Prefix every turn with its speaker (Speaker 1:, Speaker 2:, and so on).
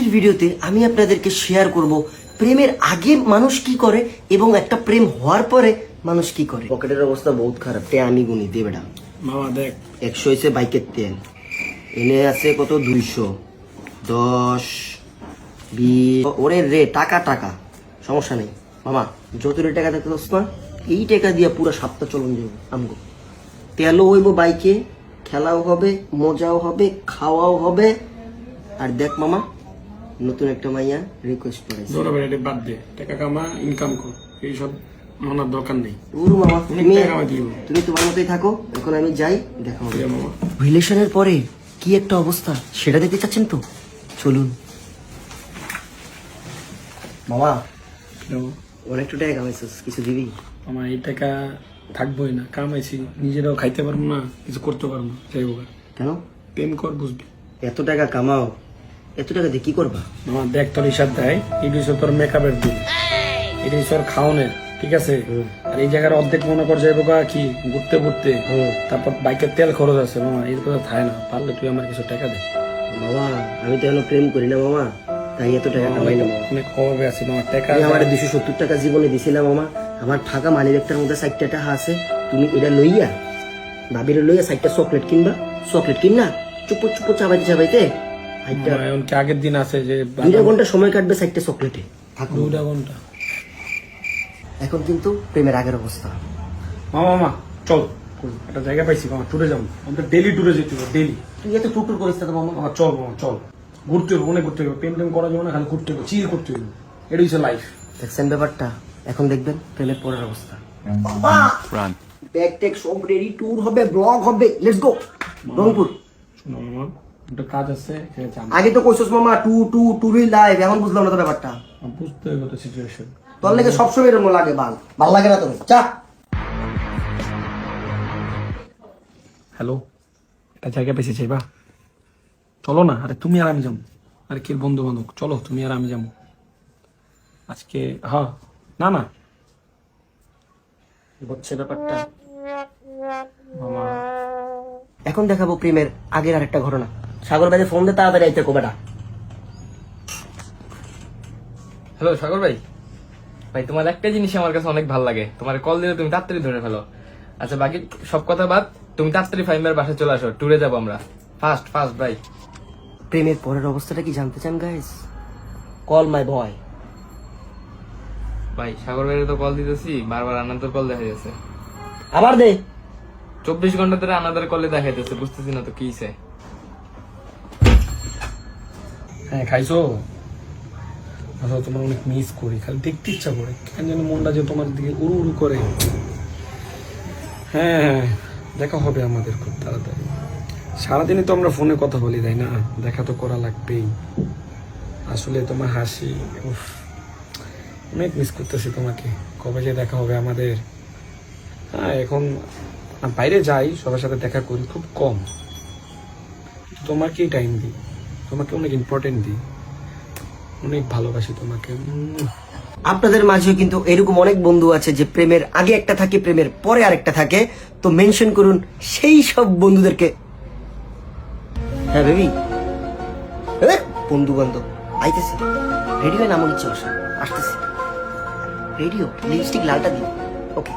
Speaker 1: আজকের ভিডিওতে আমি আপনাদেরকে শেয়ার করব প্রেমের আগে মানুষ কি করে এবং একটা প্রেম হওয়ার পরে মানুষ কি করে। পকেটের অবস্থা বহুত খারাপ, তে আমি গুনি দে বেটা।
Speaker 2: মামা দেখ
Speaker 1: 100 হয়েছে বাইকের তেল, এনে আছে কত 200, 10, 20, ওরে রে টাকা টাকা সমস্যা নেই মামা, যতটা টাকা দেখতে পাস না এই টাকা দিয়ে পুরো সপ্তাহ চলন যাবো আমগো। তেলও হইব বাইকে, খেলাও হবে, মজাও হবে, খাওয়াও হবে। আর দেখ মামা, নতুন একটা মাইয়া রিকোয়েস্ট করেছে।
Speaker 2: দৌড়া বেড়ে বাদ দে, টাকা কামা, ইনকাম কর, এইসব মানার দরকার নেই।
Speaker 1: ওর মামা তুমি
Speaker 2: টাকা কামাই দিবি।
Speaker 1: তুমি তোমার মতোই থাকো, এখন আমি যাই, দেখা হবে।
Speaker 2: ঠিক আছে মামা।
Speaker 1: রিলেশনের পরে কি একটা অবস্থা সেটা দেখতে চাচ্ছেন তো, চলুন। মামা অনেকটা টাকা কামাইছিস, কিছু দিবি?
Speaker 2: মামা এই টাকা থাকবোই না, কামাইছি, নিজেরাও খাইতে পারবো না, কিছু করতে পারবো না, যাই হোক।
Speaker 1: কেন?
Speaker 2: প্রেম কর, বুঝবি।
Speaker 1: এত টাকা কামাও, এত টাকা দিয়ে কি করবা?
Speaker 2: মামা দেখ, তোর হিসাব দেয়, এটা হচ্ছে তোর মেকআপের বিল, এটা হচ্ছে তোর খাওয়ানোর, ঠিক আছে? আর এই জায়গার অর্ধেক মনে কর যাইবো কি ঘুরতে ঘুরতে, তারপর বাইকের তেল খরচ আছে। মামা এর কথা থাকে না, পারলে তুই আমার কিছু টাকা দে।
Speaker 1: মামা আমি তো এখনো প্রেম করি না মামা, তাই এত টাকা কামাই না মামা।
Speaker 2: অনেক অভাবে আছি মামা, টাকা
Speaker 1: আমি আমার 270 টাকা জীবনে দিছিলাম মামা, আমার ফাঁকা মানি ব্যাগটার মধ্যে 60 টাকা আছে, তুমি এটা লইয়া ভাবির লইয়া 60টা চকলেট কিনবা, চকলেট কিনা চুপ চুপ চাবাইতে চাবাইতে
Speaker 2: মামা, এমন কি আগের দিন আছে যে
Speaker 1: 2 ঘন্টা সময় কাটবে 60টা চকলেটে, থাকো
Speaker 2: 2 ঘন্টা।
Speaker 1: এখন কিন্তু প্রেমের আগের অবস্থা।
Speaker 2: মামা মামা চল, একটা জায়গা পাইছি মামা, ট্যুরে যাবো, আমাদের ডেলি ট্যুরে যেতে হবে, ডেলি।
Speaker 1: তুই এত টুটুর করিস না তো মামা।
Speaker 2: মামা চল, মামা চল, ঘুরতে হবে, অনেক ঘুরতে হবে, প্রেম টেম করা যাবে না, খালি ঘুরতে হবে, চিল করতে হবে, এটা হচ্ছে লাইফ।
Speaker 1: দেখছেন ব্যাপারটা? এখন দেখবেন প্রেমের পরের অবস্থা। ব্যাগ ট্যাগ সব রেডি, ট্যুর হবে, ব্লগ হবে, লেটস গো রংপুর।
Speaker 2: শোনো মামা, একটা কাজ আছে, ঠিক আছে?
Speaker 1: আগে তো কইছস মামা ট্যুরই লাইভ, এখন বুঝলাম না তো ব্যাপারটা।
Speaker 2: বুঝতে হবে তো সিচুয়েশন।
Speaker 1: তোর লেগে সবসময় এরকম লাগে, ভাল লাগে না তোর, চা।
Speaker 2: হ্যালো, একটা জায়গা পেয়েছি, চাইবা? চলো না, আরে তুমি আর আমি যাবো, আরে কে বন্ধু বান্ধব, চলো তুমি আর আমি যাবো আজকে। হ্যাঁ, না না
Speaker 1: হচ্ছে ব্যাপারটা।
Speaker 2: মামা,
Speaker 1: এখন দেখাবো প্রেমের আগের আরেকটা ঘটনা। সাগর ভাই ফোন দে, তাড়াতাড়ি আইতে কোবেটা।
Speaker 3: হ্যালো সাগর ভাই, ভাই তোমার একটা জিনিস আমার কাছে অনেক ভালো লাগে, তোমার কল দিলে তুমি তাড়াতাড়ি ধরে ফেলো। আচ্ছা বাকি সব কথা বাদ, তুমি তাড়াতাড়ি ফাইমের বাসায় চলে আসো, ট্যুরে যাবো আমরা, ফাস্ট ফাস্ট ভাই।
Speaker 1: প্রেমের পরের অবস্থাটা কি জানতে চান গাইস? কল মাই বয়।
Speaker 3: ভাই সাগর ভাইয়ের তো কল দিতেছি, বারবার আনাদের কল দেখা যাচ্ছে,
Speaker 1: আবার দে।
Speaker 3: 24 ঘন্টা ধরে আনাদের কলে দেখা যাচ্ছে, বুঝতেছি না তো কি হইছে।
Speaker 2: হ্যাঁ খাইছো? আচ্ছা তোমার অনেক মিস করি, খালি দেখতে ইচ্ছা করে, কেন যেন মনটা যে তোমার দিকে উড়ু উড়ু করে। হ্যাঁ দেখা হবে আমাদের খুব তাড়াতাড়ি, সারাদিনই তো আমরা ফোনে কথা বলি, তাই না? দেখা তো করা লাগবেই। আসলে তোমার হাসি, উফ, অনেক মিস করতেছি তোমাকে। কবে যে দেখা হবে আমাদের? হ্যাঁ এখন বাইরে যাই, সবার সাথে দেখা করি খুব কম, তোমাকেই টাইম দিই, তোমাকে অনেক ইম্পর্টেন্ট দিই, অনেক ভালোবাসি তোমাকে।
Speaker 1: আপনাদের মাঝেও কিন্তু এরকম অনেক বন্ধু আছে যে প্রেমের আগে একটা থাকে, প্রেমের পরে আরেকটা থাকে। তো মেনশন করুন সেই সব বন্ধুদেরকে। হ্যাঁ বেবি, বন্ধু বান্ধব আইতেছে, রেডি হয়ে নামো নিচ্ছে, আসতেছে। রেডিও লিপস্টিক লালটা দিন, ওকে।